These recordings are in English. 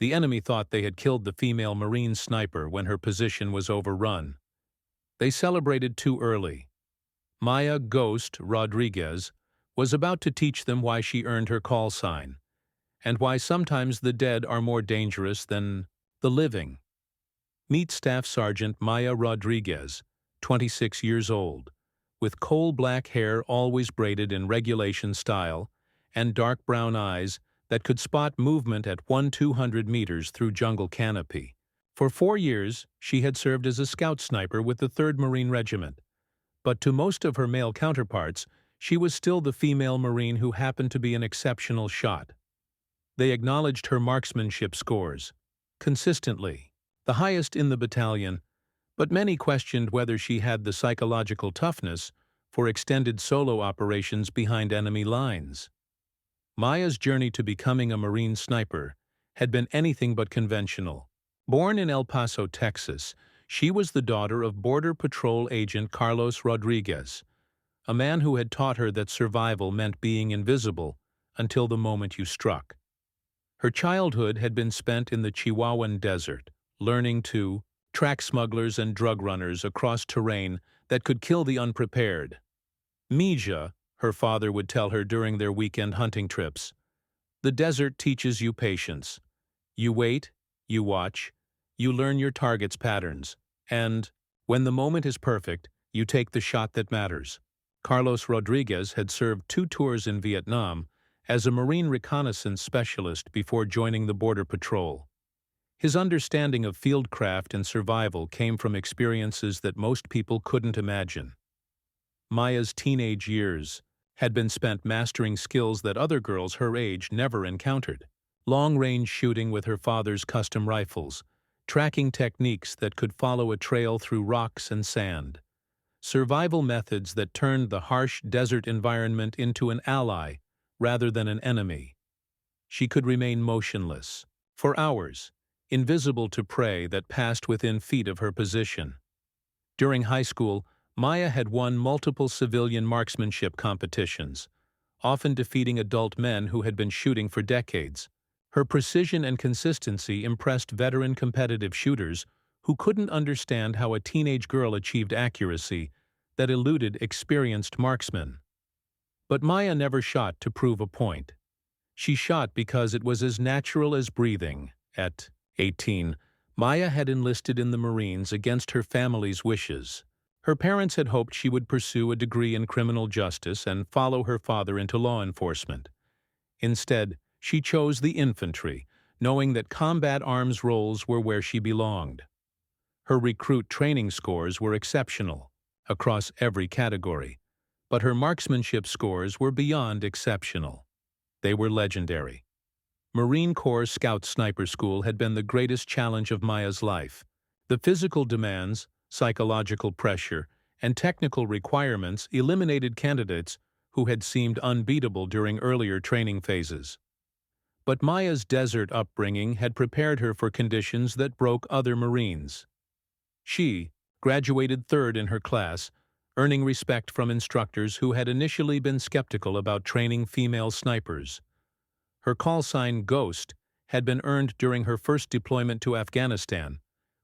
The enemy thought they had killed the female Marine sniper when her position was overrun. They celebrated too early. Maya "Ghost" Rodriguez was about to teach them why she earned her call sign, and why sometimes the dead are more dangerous than the living. Meet Staff Sergeant Maya Rodriguez, 26 years old, with coal-black hair always braided in regulation style, and dark brown eyes that could spot movement at 1-200 meters through jungle canopy. For 4 years, she had served as a scout sniper with the 3rd Marine Regiment, but to most of her male counterparts, she was still the female Marine who happened to be an exceptional shot. They acknowledged her marksmanship scores, consistently, the highest in the battalion, but many questioned whether she had the psychological toughness for extended solo operations behind enemy lines. Maya's journey to becoming a Marine sniper had been anything but conventional. Born in El Paso, Texas, she was the daughter of Border Patrol agent Carlos Rodriguez, a man who had taught her that survival meant being invisible until the moment you struck. Her childhood had been spent in the Chihuahuan desert, learning to track smugglers and drug runners across terrain that could kill the unprepared. Mija, her father would tell her during their weekend hunting trips, the desert teaches you patience. You wait, you watch, you learn your target's patterns, and, when the moment is perfect, you take the shot that matters. Carlos Rodriguez had served 2 tours in Vietnam as a Marine reconnaissance specialist before joining the Border Patrol. His understanding of fieldcraft and survival came from experiences that most people couldn't imagine. Maya's teenage years had been spent mastering skills that other girls her age never encountered. Long-range shooting with her father's custom rifles, tracking techniques that could follow a trail through rocks and sand, survival methods that turned the harsh desert environment into an ally rather than an enemy. She could remain motionless, for hours, invisible to prey that passed within feet of her position. During high school, Maya had won multiple civilian marksmanship competitions, often defeating adult men who had been shooting for decades. Her precision and consistency impressed veteran competitive shooters who couldn't understand how a teenage girl achieved accuracy that eluded experienced marksmen. But Maya never shot to prove a point. She shot because it was as natural as breathing. At 18, Maya had enlisted in the Marines against her family's wishes. Her parents had hoped she would pursue a degree in criminal justice and follow her father into law enforcement. Instead, she chose the infantry, knowing that combat arms roles were where she belonged. Her recruit training scores were exceptional, across every category, but her marksmanship scores were beyond exceptional. They were legendary. Marine Corps Scout Sniper School had been the greatest challenge of Maya's life. The physical demands, psychological pressure, and technical requirements eliminated candidates who had seemed unbeatable during earlier training phases. But Maya's desert upbringing had prepared her for conditions that broke other Marines. She graduated 3rd in her class, earning respect from instructors who had initially been skeptical about training female snipers. Her call sign "Ghost" had been earned during her first deployment to Afghanistan,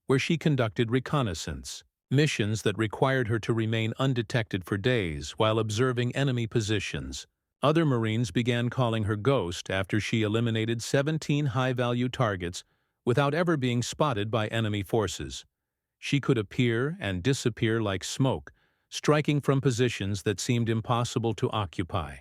where she conducted reconnaissance, missions that required her to remain undetected for days while observing enemy positions. Other Marines began calling her Ghost after she eliminated 17 high-value targets without ever being spotted by enemy forces. She could appear and disappear like smoke, striking from positions that seemed impossible to occupy.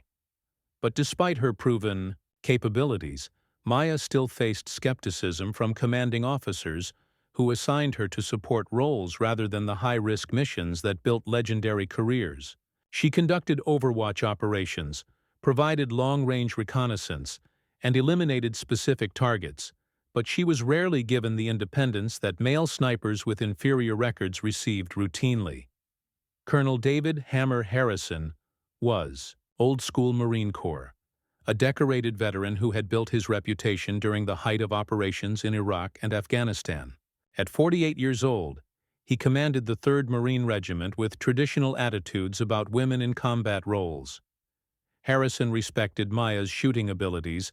But despite her proven capabilities, Maya still faced skepticism from commanding officers who assigned her to support roles rather than the high-risk missions that built legendary careers. She conducted overwatch operations, provided long-range reconnaissance, and eliminated specific targets, but she was rarely given the independence that male snipers with inferior records received routinely. Colonel David "Hammer" Harrison was old-school Marine Corps, a decorated veteran who had built his reputation during the height of operations in Iraq and Afghanistan. At 48 years old, he commanded the 3rd Marine Regiment with traditional attitudes about women in combat roles. Harrison respected Maya's shooting abilities,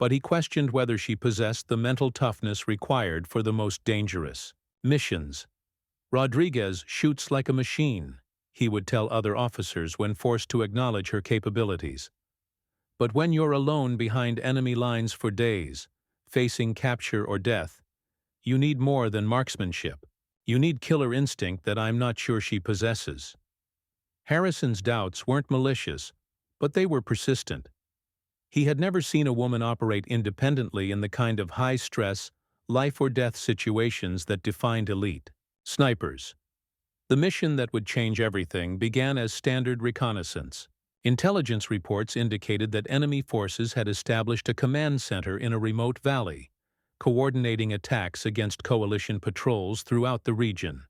but he questioned whether she possessed the mental toughness required for the most dangerous missions. "Rodriguez shoots like a machine," he would tell other officers when forced to acknowledge her capabilities. But when you're alone behind enemy lines for days, facing capture or death, you need more than marksmanship. You need killer instinct that I'm not sure she possesses. Harrison's doubts weren't malicious, but they were persistent. He had never seen a woman operate independently in the kind of high-stress, life-or-death situations that defined elite snipers. The mission that would change everything began as standard reconnaissance. Intelligence reports indicated that enemy forces had established a command center in a remote valley, coordinating attacks against coalition patrols throughout the region.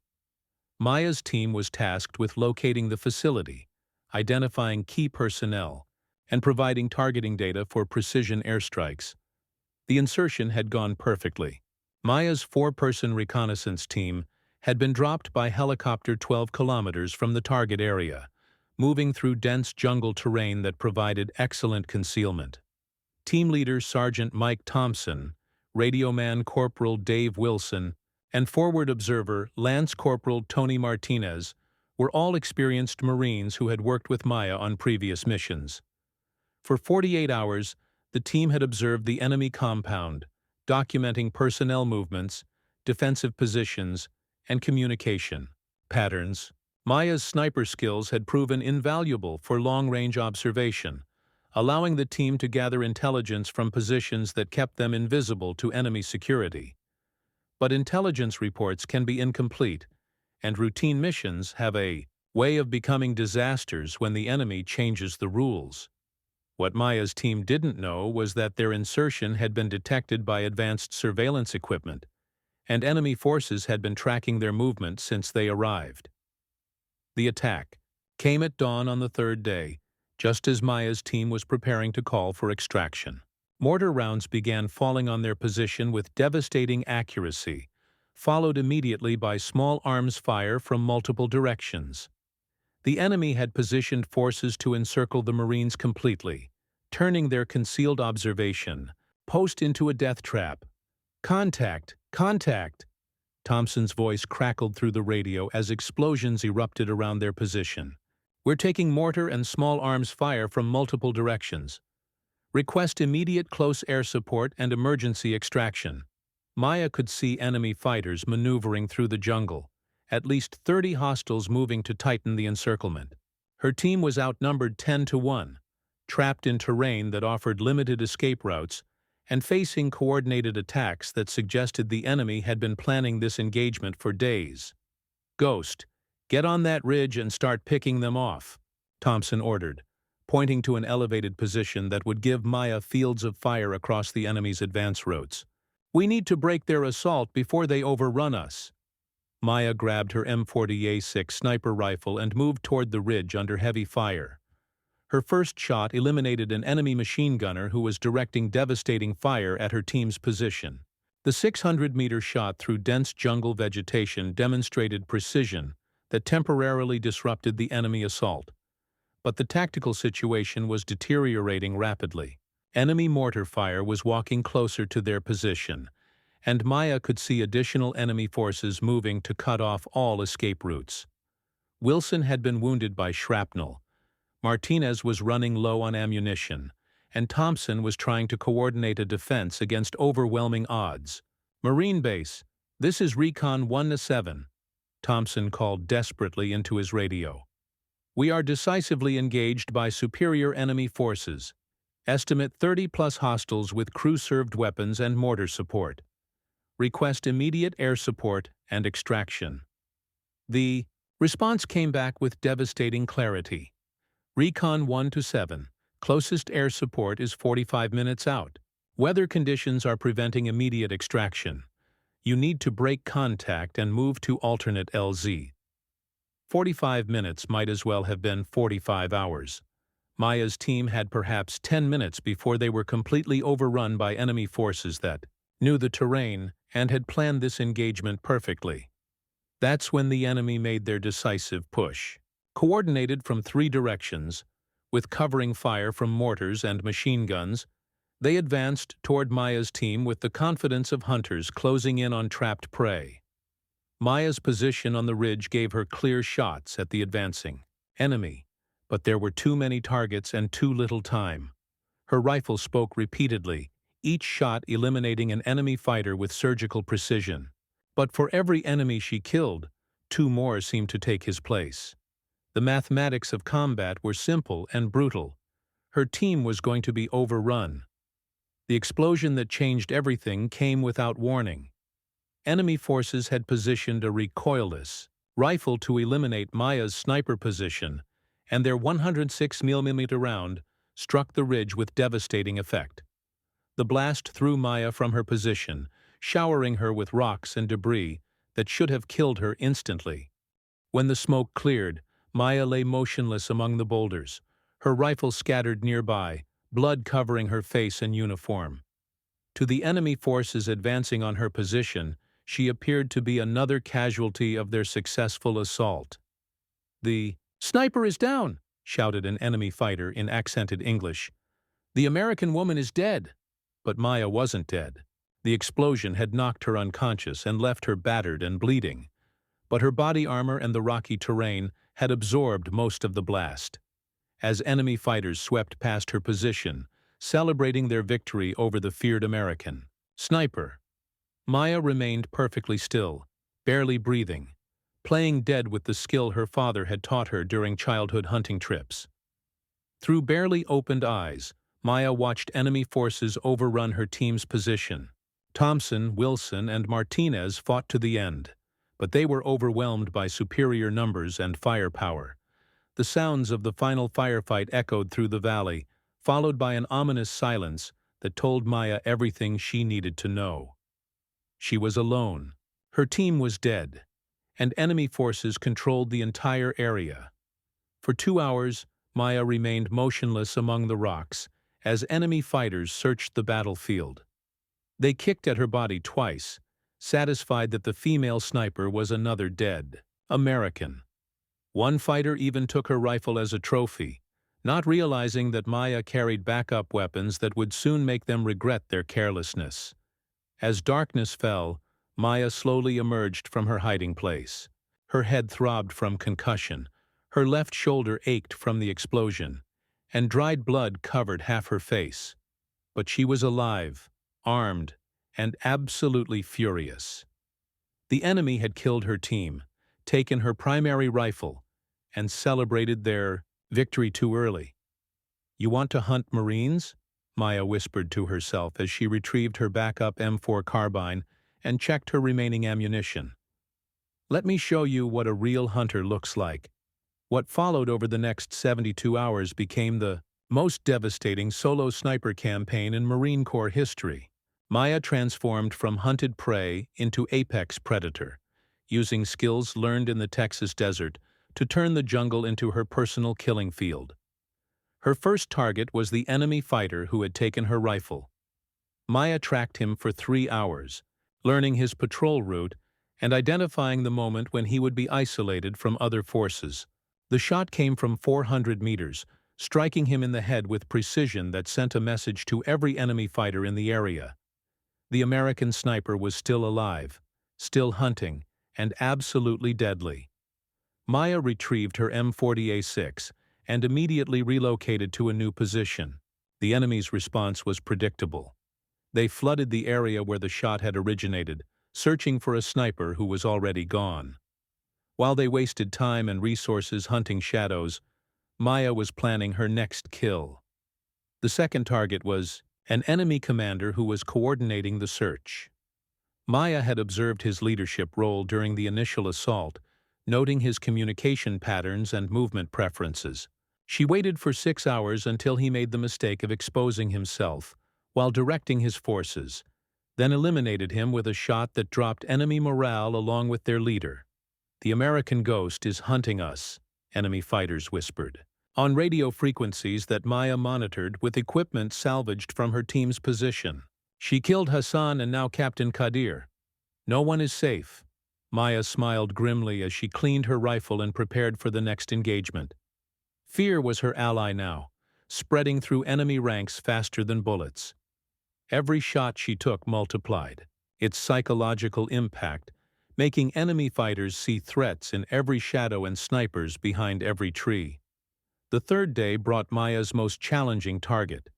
Maya's team was tasked with locating the facility, identifying key personnel, and providing targeting data for precision airstrikes. The insertion had gone perfectly. Maya's 4-person reconnaissance team had been dropped by helicopter 12 kilometers from the target area, moving through dense jungle terrain that provided excellent concealment. Team leader Sergeant Mike Thompson, radioman Corporal Dave Wilson, and forward observer Lance Corporal Tony Martinez were all experienced Marines who had worked with Maya on previous missions. For 48 hours, the team had observed the enemy compound, documenting personnel movements, defensive positions, and communication patterns. Maya's sniper skills had proven invaluable for long-range observation, allowing the team to gather intelligence from positions that kept them invisible to enemy security. But intelligence reports can be incomplete, and routine missions have a way of becoming disasters when the enemy changes the rules. What Maya's team didn't know was that their insertion had been detected by advanced surveillance equipment, and enemy forces had been tracking their movement since they arrived. The attack came at dawn on the third day, just as Maya's team was preparing to call for extraction. Mortar rounds began falling on their position with devastating accuracy, followed immediately by small arms fire from multiple directions. The enemy had positioned forces to encircle the Marines completely, turning their concealed observation post into a death trap. "Contact! Contact!" Thompson's voice crackled through the radio as explosions erupted around their position. "We're taking mortar and small arms fire from multiple directions. Request immediate close air support and emergency extraction." Maya could see enemy fighters maneuvering through the jungle, at least 30 hostiles moving to tighten the encirclement. Her team was outnumbered 10-1, trapped in terrain that offered limited escape routes and facing coordinated attacks that suggested the enemy had been planning this engagement for days. "Ghost, get on that ridge and start picking them off," Thompson ordered, pointing to an elevated position that would give Maya fields of fire across the enemy's advance routes. "We need to break their assault before they overrun us." Maya grabbed her M40A6 sniper rifle and moved toward the ridge under heavy fire. Her first shot eliminated an enemy machine gunner who was directing devastating fire at her team's position. The 600-meter shot through dense jungle vegetation demonstrated precision that temporarily disrupted the enemy assault. But the tactical situation was deteriorating rapidly. Enemy mortar fire was walking closer to their position, and Maya could see additional enemy forces moving to cut off all escape routes. Wilson had been wounded by shrapnel. Martinez was running low on ammunition, and Thompson was trying to coordinate a defense against overwhelming odds. "Marine base, this is Recon 1-7, Thompson called desperately into his radio. "We are decisively engaged by superior enemy forces. Estimate 30+ hostiles with crew-served weapons and mortar support. Request immediate air support and extraction." The response came back with devastating clarity. "Recon 1-7, closest air support is 45 minutes out. Weather conditions are preventing immediate extraction. You need to break contact and move to alternate LZ." 45 minutes might as well have been 45 hours. Maya's team had perhaps 10 minutes before they were completely overrun by enemy forces that knew the terrain and had planned this engagement perfectly. That's when the enemy made their decisive push. Coordinated from 3 directions, with covering fire from mortars and machine guns, They advanced toward Maya's team with the confidence of hunters closing in on trapped prey. Maya's position on the ridge gave her clear shots at the advancing enemy, but there were too many targets and too little time. Her rifle spoke repeatedly, each shot eliminating an enemy fighter with surgical precision. But for every enemy she killed, two more seemed to take his place. The mathematics of combat were simple and brutal. Her team was going to be overrun. The explosion that changed everything came without warning. Enemy forces had positioned a recoilless rifle to eliminate Maya's sniper position, and their 106mm round struck the ridge with devastating effect. The blast threw Maya from her position, showering her with rocks and debris that should have killed her instantly. When the smoke cleared, Maya lay motionless among the boulders, her rifle scattered nearby, blood covering her face and uniform. To the enemy forces advancing on her position, she appeared to be another casualty of their successful assault. "The sniper is down!" shouted an enemy fighter in accented English. "The American woman is dead!" But Maya wasn't dead. The explosion had knocked her unconscious and left her battered and bleeding. But her body armor and the rocky terrain had absorbed most of the blast. As enemy fighters swept past her position, celebrating their victory over the feared American sniper, Maya remained perfectly still, barely breathing, playing dead with the skill her father had taught her during childhood hunting trips. Through barely opened eyes, Maya watched enemy forces overrun her team's position. Thompson, Wilson, and Martinez fought to the end, but they were overwhelmed by superior numbers and firepower. The sounds of the final firefight echoed through the valley, followed by an ominous silence that told Maya everything she needed to know. She was alone. Her team was dead, and enemy forces controlled the entire area. For 2 hours, Maya remained motionless among the rocks as enemy fighters searched the battlefield. They kicked at her body twice, satisfied that the female sniper was another dead American. One fighter even took her rifle as a trophy, not realizing that Maya carried backup weapons that would soon make them regret their carelessness. As darkness fell, Maya slowly emerged from her hiding place. Her head throbbed from concussion, her left shoulder ached from the explosion, and dried blood covered half her face. But she was alive, armed, and absolutely furious. The enemy had killed her team, taken her primary rifle, and celebrated their victory too early. "You want to hunt Marines?" Maya whispered to herself as she retrieved her backup M4 carbine and checked her remaining ammunition. "Let me show you what a real hunter looks like." What followed over the next 72 hours became the most devastating solo sniper campaign in Marine Corps history. Maya transformed from hunted prey into apex predator, using skills learned in the Texas desert to turn the jungle into her personal killing field. Her first target was the enemy fighter who had taken her rifle. Maya tracked him for 3 hours, learning his patrol route and identifying the moment when he would be isolated from other forces. The shot came from 400 meters, striking him in the head with precision that sent a message to every enemy fighter in the area. The American sniper was still alive, still hunting, and absolutely deadly. Maya retrieved her M40A6 and immediately relocated to a new position. The enemy's response was predictable. They flooded the area where the shot had originated, searching for a sniper who was already gone. While they wasted time and resources hunting shadows, Maya was planning her next kill. The second target was an enemy commander who was coordinating the search. Maya had observed his leadership role during the initial assault, noting his communication patterns and movement preferences. She waited for 6 hours until he made the mistake of exposing himself while directing his forces, then eliminated him with a shot that dropped enemy morale along with their leader. "The American ghost is hunting us," enemy fighters whispered, on radio frequencies that Maya monitored with equipment salvaged from her team's position. "She killed Hassan and now Captain Qadir. No one is safe." Maya smiled grimly as she cleaned her rifle and prepared for the next engagement. Fear was her ally now, spreading through enemy ranks faster than bullets. Every shot she took multiplied its psychological impact, making enemy fighters see threats in every shadow and snipers behind every tree. The third day brought Maya's most challenging target,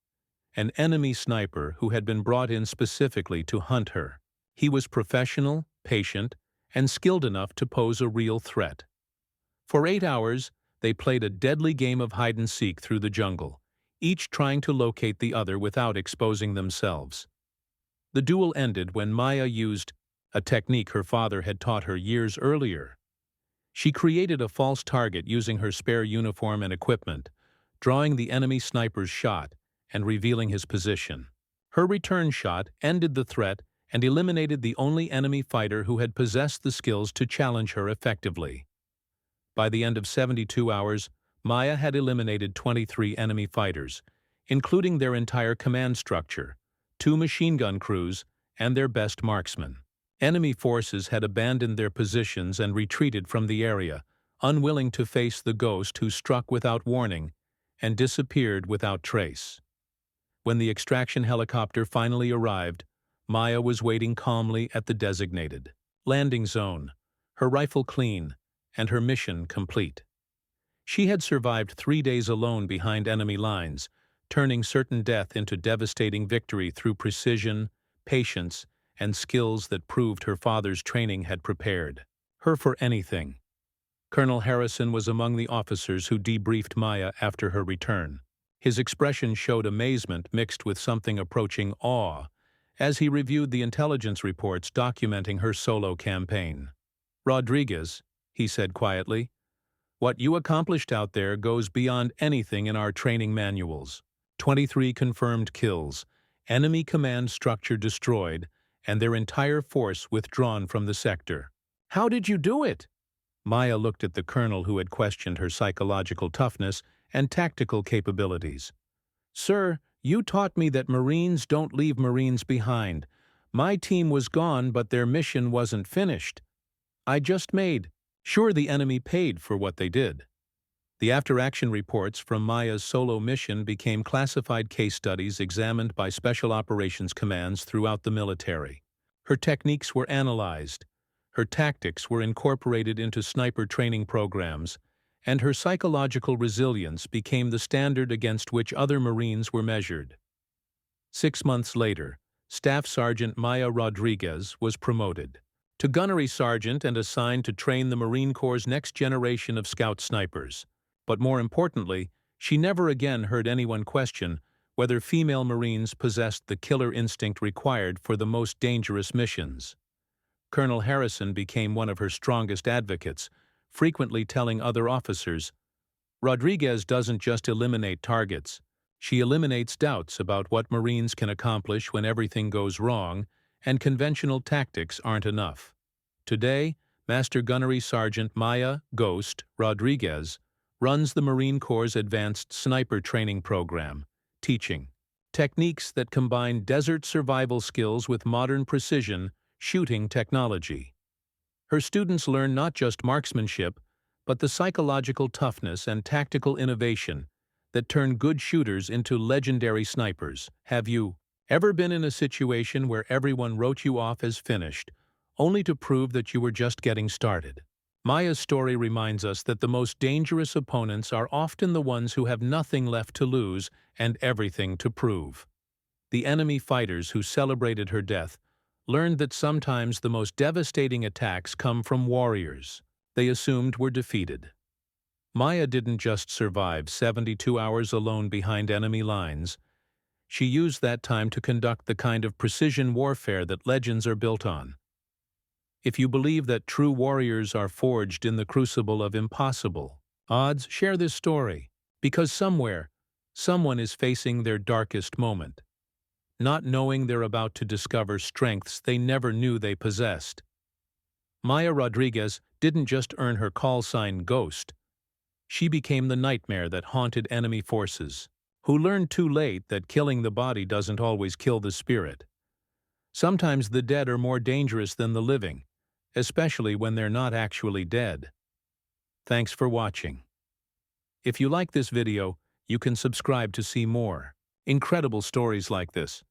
an enemy sniper who had been brought in specifically to hunt her. He was professional, patient, and skilled enough to pose a real threat. For 8 hours, they played a deadly game of hide-and-seek through the jungle, each trying to locate the other without exposing themselves. The duel ended when Maya used a technique her father had taught her years earlier. She created a false target using her spare uniform and equipment, drawing the enemy sniper's shot and revealing his position. Her return shot ended the threat and eliminated the only enemy fighter who had possessed the skills to challenge her effectively. By the end of 72 hours, Maya had eliminated 23 enemy fighters, including their entire command structure, 2 machine gun crews, and their best marksmen. Enemy forces had abandoned their positions and retreated from the area, unwilling to face the ghost who struck without warning and disappeared without trace. When the extraction helicopter finally arrived, Maya was waiting calmly at the designated landing zone, her rifle clean, and her mission complete. She had survived 3 days alone behind enemy lines, turning certain death into devastating victory through precision, patience, and skills that proved her father's training had prepared her for anything. Colonel Harrison was among the officers who debriefed Maya after her return. His expression showed amazement mixed with something approaching awe as he reviewed the intelligence reports documenting her solo campaign. "Rodriguez," he said quietly, "what you accomplished out there goes beyond anything in our training manuals. 23 confirmed kills, enemy command structure destroyed, and their entire force withdrawn from the sector. How did you do it?" Maya looked at the colonel who had questioned her psychological toughness and tactical capabilities. "Sir, you taught me that Marines don't leave Marines behind. My team was gone, but their mission wasn't finished. I just made sure the enemy paid for what they did." The after-action reports from Maya's solo mission became classified case studies examined by special operations commands throughout the military. Her techniques were analyzed, her tactics were incorporated into sniper training programs, and her psychological resilience became the standard against which other Marines were measured. 6 months later, Staff Sergeant Maya Rodriguez was promoted to gunnery sergeant and assigned to train the Marine Corps' next generation of scout snipers. But more importantly, she never again heard anyone question whether female Marines possessed the killer instinct required for the most dangerous missions. Colonel Harrison became one of her strongest advocates, frequently telling other officers, "Rodriguez doesn't just eliminate targets. She eliminates doubts about what Marines can accomplish when everything goes wrong and conventional tactics aren't enough." Today, Master Gunnery Sergeant Maya "Ghost" Rodriguez runs the Marine Corps' Advanced Sniper Training Program, teaching techniques that combine desert survival skills with modern precision shooting technology. Her students learn not just marksmanship, but the psychological toughness and tactical innovation that turn good shooters into legendary snipers. Have you ever been in a situation where everyone wrote you off as finished, only to prove that you were just getting started? Maya's story reminds us that the most dangerous opponents are often the ones who have nothing left to lose and everything to prove. The enemy fighters who celebrated her death learned that sometimes the most devastating attacks come from warriors they assumed were defeated. Maya didn't just survive 72 hours alone behind enemy lines. She used that time to conduct the kind of precision warfare that legends are built on. If you believe that true warriors are forged in the crucible of impossible odds, share this story, because somewhere, someone is facing their darkest moment, not knowing they're about to discover strengths they never knew they possessed. Maya Rodriguez didn't just earn her call sign Ghost. She became the nightmare that haunted enemy forces, who learned too late that killing the body doesn't always kill the spirit. Sometimes the dead are more dangerous than the living, especially when they're not actually dead. Thanks for watching. If you like this video, you can subscribe to see more incredible stories like this.